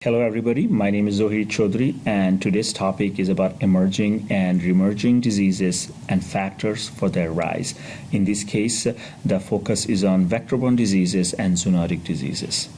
Hello everybody, my name is Zohir Chaudhry and today's topic is about emerging and reemerging diseases and factors for their rise. In this case, the focus is on vector-borne diseases and zoonotic diseases.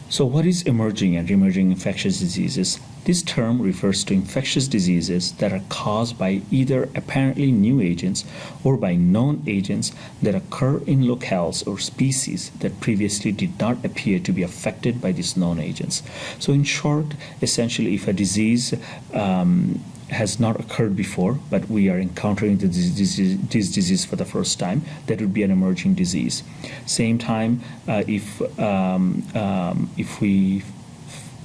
So what is emerging and reemerging infectious diseases? This term refers to infectious diseases that are caused by either apparently new agents or by known agents that occur in locales or species that previously did not appear to be affected by these known agents. So in short, essentially, if a disease has not occurred before, but we are encountering this disease for the first time, that would be an emerging disease. Same time, if we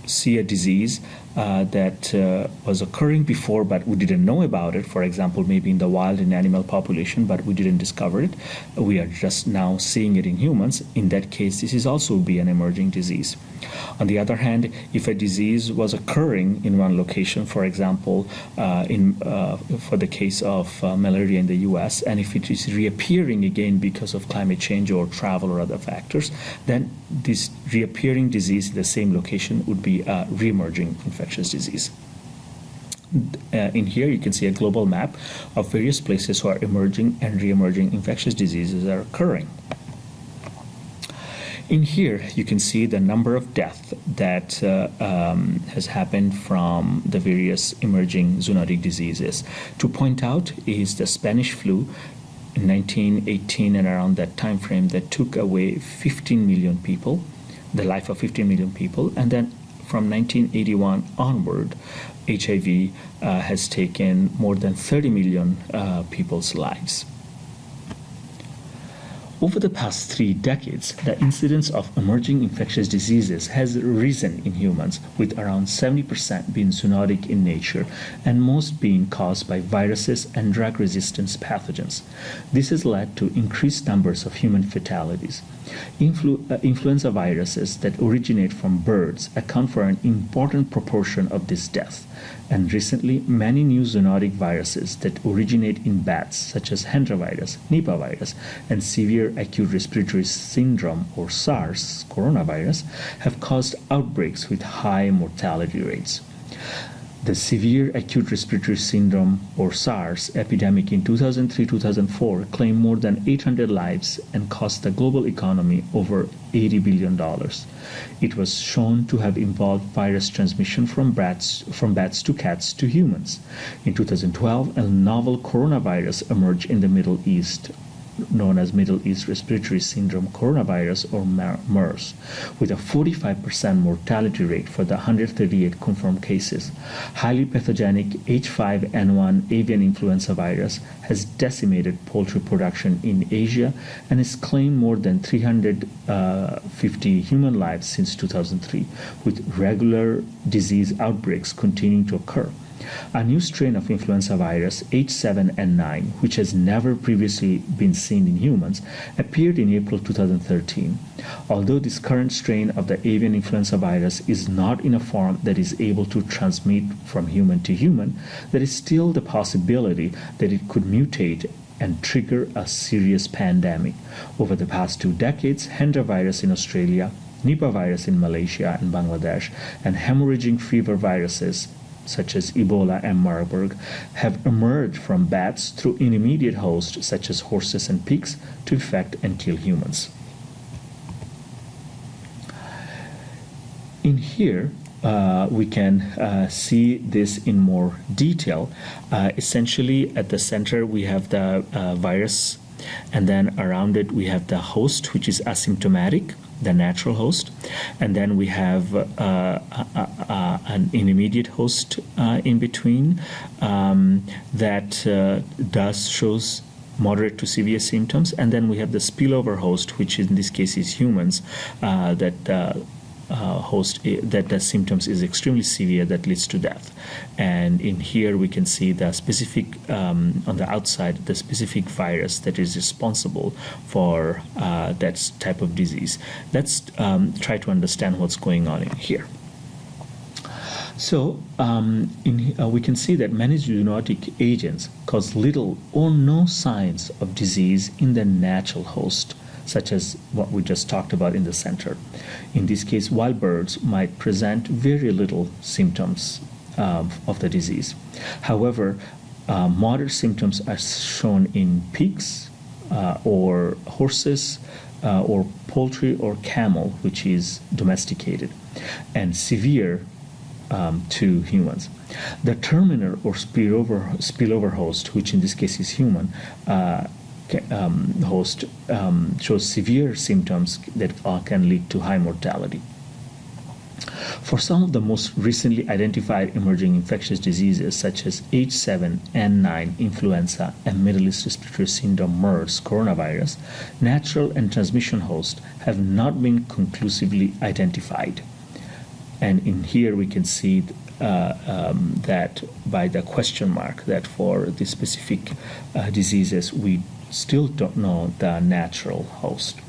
see a disease that was occurring before but we didn't know about it, for example, maybe in the wild in animal population, but we didn't discover it, we are just now seeing it in humans, in that case, this is also be an emerging disease. On the other hand, if a disease was occurring in one location, for example, for the case of malaria in the US, and if it is reappearing again because of climate change or travel or other factors, then this reappearing disease in the same location would be a reemerging infectious disease. In here you can see a global map of various places where emerging and reemerging infectious diseases are occurring. In here, you can see the number of deaths that has happened from the various emerging zoonotic diseases. To point out is the Spanish flu in 1918 and around that time frame that took away 15 million people, the life of 15 million people, and then from 1981 onward, HIV has taken more than 30 million people's lives. Over the past 3 decades, the incidence of emerging infectious diseases has risen in humans, with around 70% being zoonotic in nature and most being caused by viruses and drug-resistant pathogens. This has led to increased numbers of human fatalities. Influenza viruses that originate from birds account for an important proportion of this death, and recently many new zoonotic viruses that originate in bats such as Hendra virus, Nipah virus, and severe acute respiratory syndrome or SARS coronavirus have caused outbreaks with high mortality rates. The severe acute respiratory syndrome or SARS epidemic in 2003-2004 claimed more than 800 lives and cost the global economy over $80 billion. It was shown to have involved virus transmission from bats to cats to humans. In 2012, a novel coronavirus emerged in the Middle East, known as Middle East Respiratory Syndrome Coronavirus or MERS, with a 45% mortality rate for the 138 confirmed cases. Highly pathogenic H5N1 avian influenza virus has decimated poultry production in Asia and has claimed more than 350 human lives since 2003, with regular disease outbreaks continuing to occur. A new strain of influenza virus, H7N9, which has never previously been seen in humans, appeared in April 2013. Although this current strain of the avian influenza virus is not in a form that is able to transmit from human to human, there is still the possibility that it could mutate and trigger a serious pandemic. Over the past 2 decades, Hendra virus in Australia, Nipah virus in Malaysia and Bangladesh, and hemorrhaging fever viruses such as Ebola and Marburg, have emerged from bats through intermediate hosts such as horses and pigs to infect and kill humans. In here, we can see this in more detail. Essentially, at the center, we have the virus, and then around it, we have the host, which is asymptomatic, the natural host, and then we have an intermediate host in between that shows moderate to severe symptoms, and then we have the spillover host, which in this case is humans, that the symptoms is extremely severe that leads to death. And in here we can see the specific on the outside, the specific virus that is responsible for that type of disease. Let's try to understand what's going on in here. So we can see that many zoonotic agents cause little or no signs of disease in the natural host such as what we just talked about in the center. In this case, wild birds might present very little symptoms of the disease. However, moderate symptoms are shown in pigs or horses or poultry or camel, which is domesticated, and severe to humans. The terminal or spillover host, which in this case is human, host shows severe symptoms that can lead to high mortality. For some of the most recently identified emerging infectious diseases, such as H7N9 influenza and Middle East Respiratory Syndrome MERS coronavirus, natural and transmission hosts have not been conclusively identified. And in here we can see that by the question mark, that for the specific diseases we still don't know the natural host.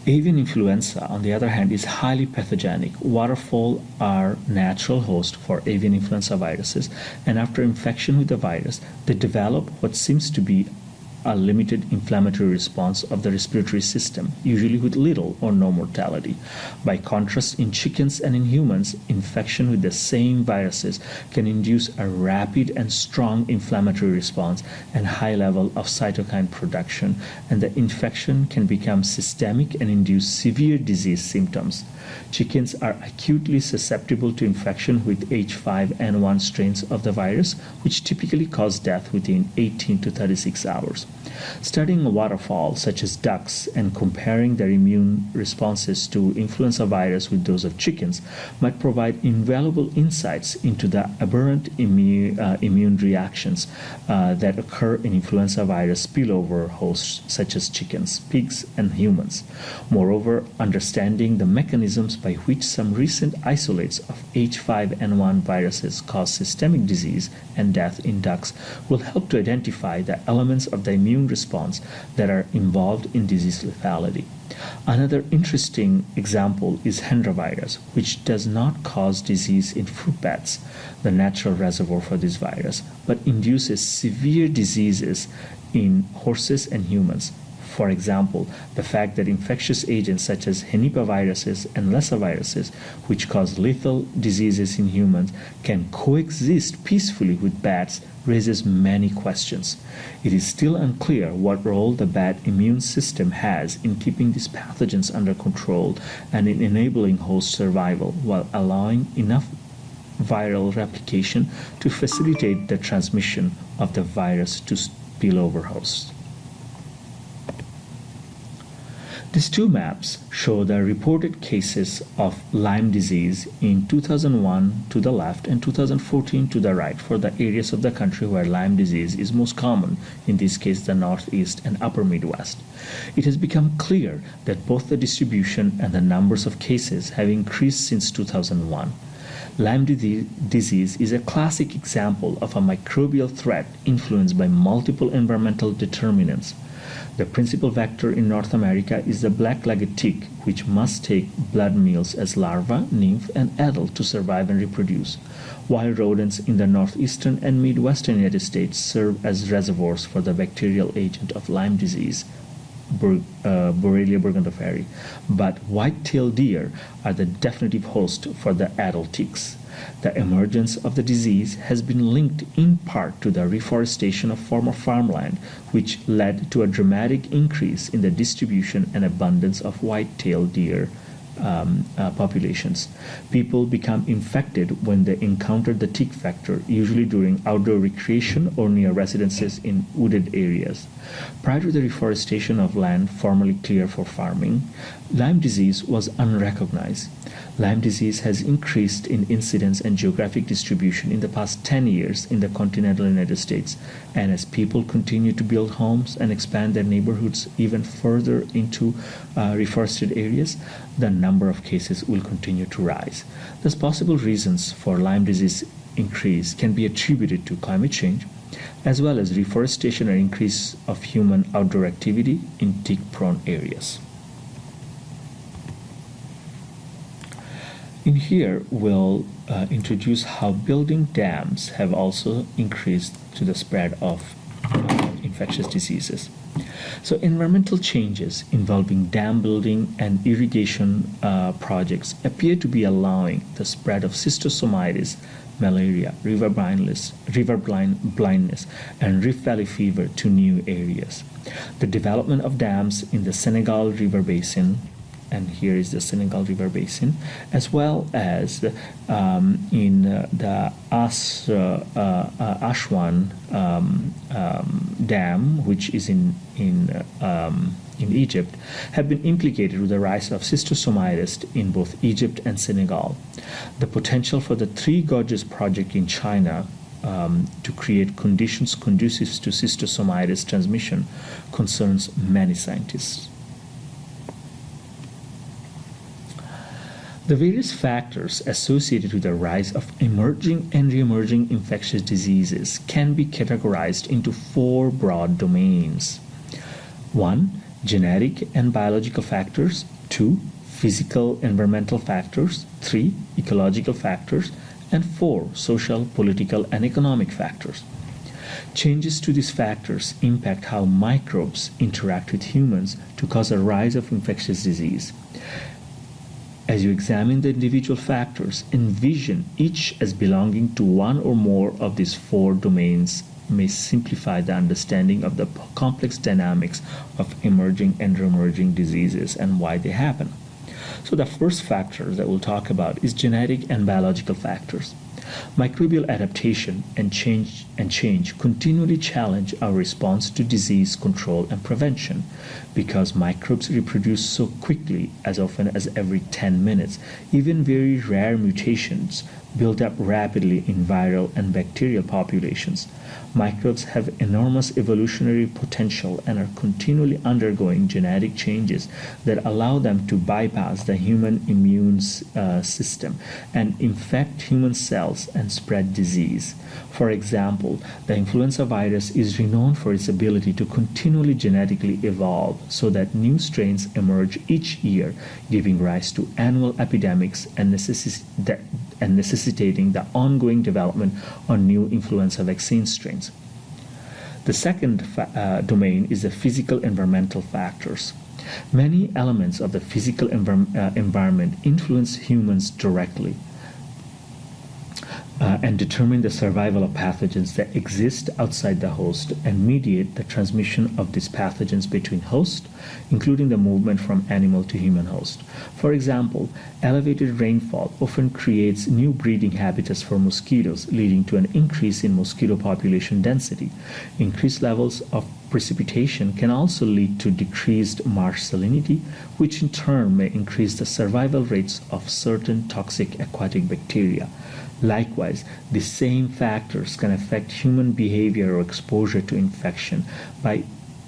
Avian influenza, on the other hand, is highly pathogenic. Waterfowl are natural hosts for avian influenza viruses, and after infection with the virus, they develop what seems to be a limited inflammatory response of the respiratory system, usually with little or no mortality. By contrast, in chickens and in humans, infection with the same viruses can induce a rapid and strong inflammatory response and high level of cytokine production, and the infection can become systemic and induce severe disease symptoms. Chickens are acutely susceptible to infection with H5N1 strains of the virus, which typically cause death within 18 to 36 hours. Studying waterfowl, such as ducks, and comparing their immune responses to influenza virus with those of chickens might provide invaluable insights into the aberrant immune reactions that occur in influenza virus spillover hosts, such as chickens, pigs, and humans. Moreover, understanding the mechanisms by which some recent isolates of H5N1 viruses cause systemic disease and death in ducks will help to identify the elements of the immune response that are involved in disease lethality. Another interesting example is Hendra virus, which does not cause disease in fruit bats, the natural reservoir for this virus, but induces severe diseases in horses and humans. For example, the fact that infectious agents such as henipaviruses and lyssaviruses, which cause lethal diseases in humans, can coexist peacefully with bats raises many questions. It is still unclear what role the bat immune system has in keeping these pathogens under control and in enabling host survival while allowing enough viral replication to facilitate the transmission of the virus to spillover hosts. These two maps show the reported cases of Lyme disease in 2001 to the left and 2014 to the right for the areas of the country where Lyme disease is most common, in this case the Northeast and Upper Midwest. It has become clear that both the distribution and the numbers of cases have increased since 2001. Lyme disease is a classic example of a microbial threat influenced by multiple environmental determinants. The principal vector in North America is the black-legged tick, which must take blood meals as larva, nymph, and adult to survive and reproduce. Wild rodents in the northeastern and midwestern United States serve as reservoirs for the bacterial agent of Lyme disease, Borrelia burgdorferi, but white-tailed deer are the definitive host for the adult ticks. The emergence of the disease has been linked in part to the reforestation of former farmland, which led to a dramatic increase in the distribution and abundance of white-tailed deer populations. People become infected when they encounter the tick vector, usually during outdoor recreation or near residences in wooded areas. Prior to the reforestation of land formerly cleared for farming, Lyme disease was unrecognized. Lyme disease has increased in incidence and geographic distribution in the past 10 years in the continental United States, and as people continue to build homes and expand their neighborhoods even further into reforested areas, the number of cases will continue to rise. Thus, possible reasons for Lyme disease increase can be attributed to climate change, as well as reforestation and increase of human outdoor activity in tick-prone areas. In here, we'll introduce how building dams have also increased to the spread of infectious diseases. So environmental changes involving dam building and irrigation projects appear to be allowing the spread of schistosomiasis, malaria, river blindness, and Rift Valley fever to new areas. The development of dams in the Senegal River Basin, and here is the Senegal River Basin, as well as in the Aswan Dam, which is in Egypt, have been implicated with the rise of schistosomiasis in both Egypt and Senegal. The potential for the Three Gorges project in China to create conditions conducive to schistosomiasis transmission concerns many scientists. The various factors associated with the rise of emerging and re-emerging infectious diseases can be categorized into four broad domains. 1. Genetic and biological factors. 2. Physical environmental factors. 3. Ecological factors. And 4. Social, political, and economic factors. Changes to these factors impact how microbes interact with humans to cause a rise of infectious disease. As you examine the individual factors, envision each as belonging to one or more of these four domains may simplify the understanding of the complex dynamics of emerging and re-emerging diseases and why they happen. So the first factor that we'll talk about is genetic and biological factors. Microbial adaptation and change continually challenge our response to disease control and prevention. Because microbes reproduce so quickly, as often as every 10 minutes, even very rare mutations build up rapidly in viral and bacterial populations. Microbes have enormous evolutionary potential and are continually undergoing genetic changes that allow them to bypass the human immune system and infect human cells and spread disease. For example, the influenza virus is renowned for its ability to continually genetically evolve so that new strains emerge each year, giving rise to annual epidemics and necessitating the ongoing development on new influenza vaccine strains. The second domain is the physical environmental factors. Many elements of the physical environment influence humans directly and determine the survival of pathogens that exist outside the host and mediate the transmission of these pathogens between hosts, including the movement from animal to human host. For example, elevated rainfall often creates new breeding habitats for mosquitoes, leading to an increase in mosquito population density. Increased levels of precipitation can also lead to decreased marsh salinity, which in turn may increase the survival rates of certain toxic aquatic bacteria. Likewise, the same factors can affect human behavior or exposure to infection by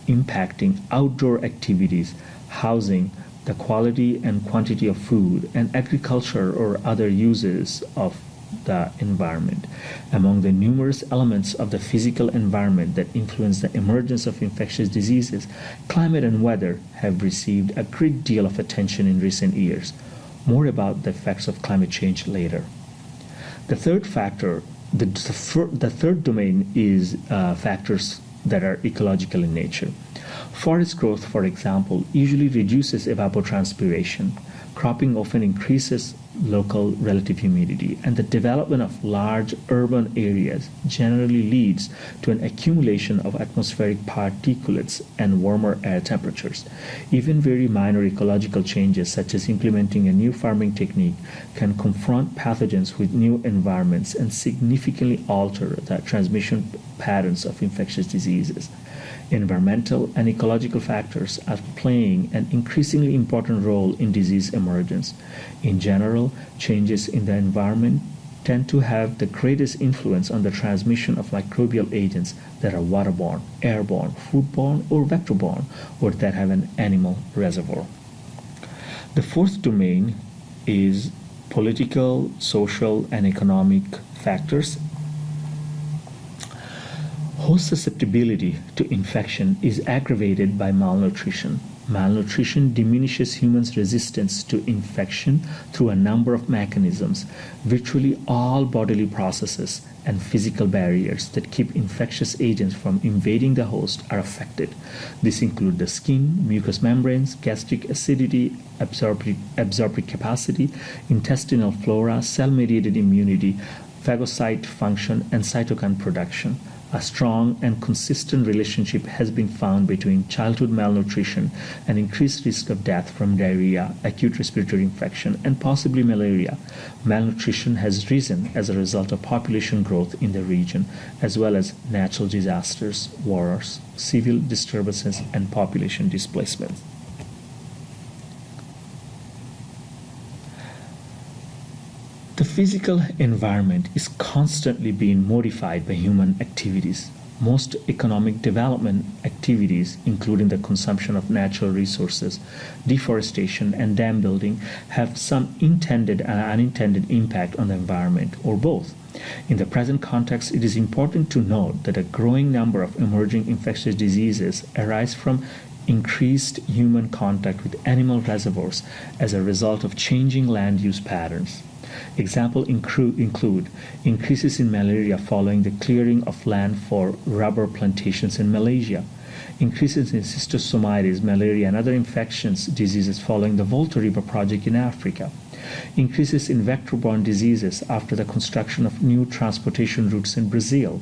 impacting outdoor activities, housing, the quality and quantity of food, and agriculture or other uses of the environment. Among the numerous elements of the physical environment that influence the emergence of infectious diseases, climate and weather have received a great deal of attention in recent years. More about the effects of climate change later. The third factor, the third domain is factors that are ecological in nature. Forest growth, for example, usually reduces evapotranspiration. Cropping often increases local relative humidity, and the development of large urban areas generally leads to an accumulation of atmospheric particulates and warmer air temperatures. Even very minor ecological changes, such as implementing a new farming technique, can confront pathogens with new environments and significantly alter the transmission patterns of infectious diseases. Environmental and ecological factors are playing an increasingly important role in disease emergence. In general, changes in the environment tend to have the greatest influence on the transmission of microbial agents that are waterborne, airborne, foodborne, or vector-borne, or that have an animal reservoir. The fourth domain is political, social, and economic factors. Host susceptibility to infection is aggravated by malnutrition, Malnutrition diminishes humans' resistance to infection through a number of mechanisms. Virtually all bodily processes and physical barriers that keep infectious agents from invading the host are affected. These include the skin, mucous membranes, gastric acidity, absorptive capacity, intestinal flora, cell-mediated immunity, phagocyte function, and cytokine production. A strong and consistent relationship has been found between childhood malnutrition and increased risk of death from diarrhea, acute respiratory infection, and possibly malaria. Malnutrition has risen as a result of population growth in the region, as well as natural disasters, wars, civil disturbances, and population displacement. The physical environment is constantly being modified by human activities. Most economic development activities, including the consumption of natural resources, deforestation, and dam building, have some intended and unintended impact on the environment, or both. In the present context, it is important to note that a growing number of emerging infectious diseases arise from increased human contact with animal reservoirs as a result of changing land use patterns. Examples include increases in malaria following the clearing of land for rubber plantations in Malaysia, increases in schistosomiasis, malaria, and other infectious diseases following the Volta River project in Africa, increases in vector-borne diseases after the construction of new transportation routes in Brazil,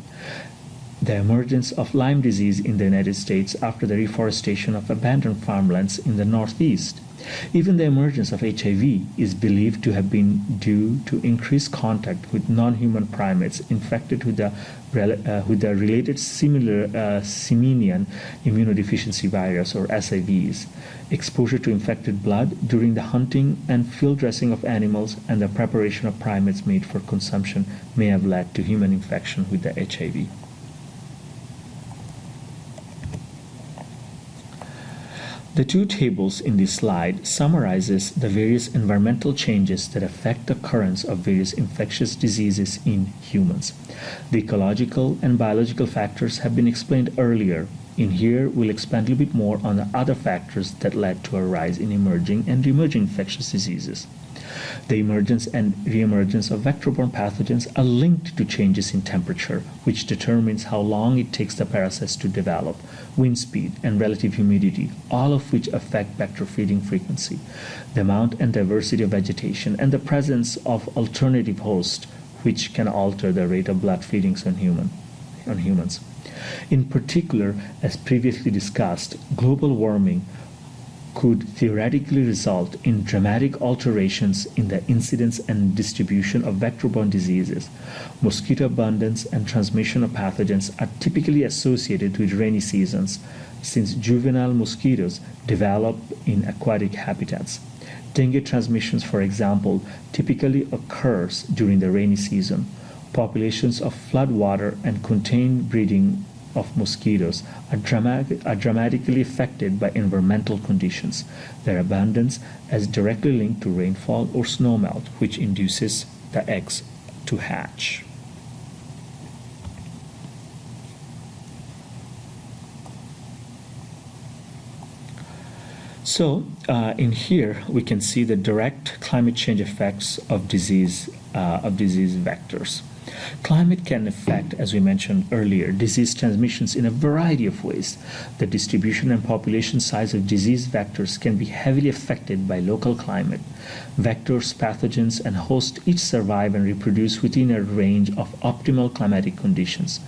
the emergence of Lyme disease in the United States after the reforestation of abandoned farmlands in the Northeast. Even the emergence of HIV is believed to have been due to increased contact with non-human primates infected with the related simian immunodeficiency virus, or SIVs. Exposure to infected blood during the hunting and field dressing of animals and the preparation of primates made for consumption may have led to human infection with the HIV. The two tables in this slide summarizes the various environmental changes that affect the occurrence of various infectious diseases in humans. The ecological and biological factors have been explained earlier. In here, we'll expand a little bit more on the other factors that led to a rise in emerging and re-emerging infectious diseases. The emergence and re-emergence of vector-borne pathogens are linked to changes in temperature, which determines how long it takes the parasites to develop, wind speed, and relative humidity, all of which affect vector feeding frequency, the amount and diversity of vegetation, and the presence of alternative hosts, which can alter the rate of blood feedings on humans. In particular, as previously discussed, global warming could theoretically result in dramatic alterations in the incidence and distribution of vector-borne diseases. Mosquito abundance and transmission of pathogens are typically associated with rainy seasons, since juvenile mosquitoes develop in aquatic habitats. Dengue transmissions, for example, typically occurs during the rainy season. Populations of floodwater and contained breeding of mosquitoes are dramatically affected by environmental conditions. Their abundance is directly linked to rainfall or snowmelt, which induces the eggs to hatch. So in here we can see the direct climate change effects of disease vectors. Climate can affect, as we mentioned earlier, disease transmissions in a variety of ways. The distribution and population size of disease vectors can be heavily affected by local climate. Vectors, pathogens, and hosts each survive and reproduce within a range of optimal climatic conditions.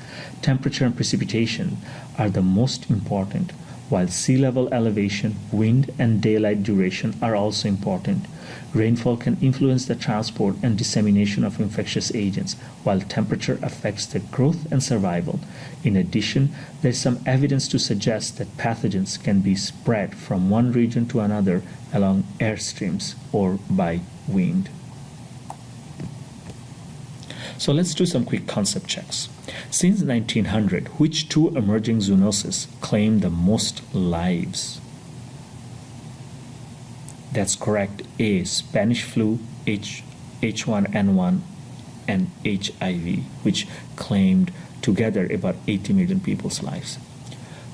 Temperature and precipitation are the most important, while sea level elevation, wind, and daylight duration are also important. Rainfall can influence the transport and dissemination of infectious agents, while temperature affects their growth and survival. In addition, there is some evidence to suggest that pathogens can be spread from one region to another along airstreams or by wind. So let's do some quick concept checks. Since 1900, which two emerging zoonoses claim the most lives? That's correct. A, Spanish flu, H1N1, and HIV, which claimed together about 80 million people's lives.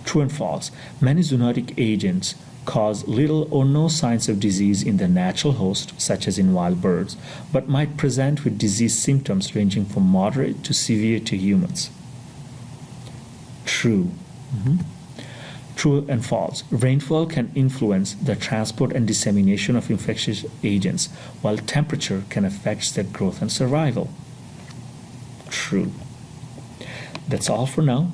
True and false. Many zoonotic agents cause little or no signs of disease in the natural host, such as in wild birds, but might present with disease symptoms ranging from moderate to severe to humans. True. True and false. Rainfall can influence the transport and dissemination of infectious agents, while temperature can affect their growth and survival. True. That's all for now.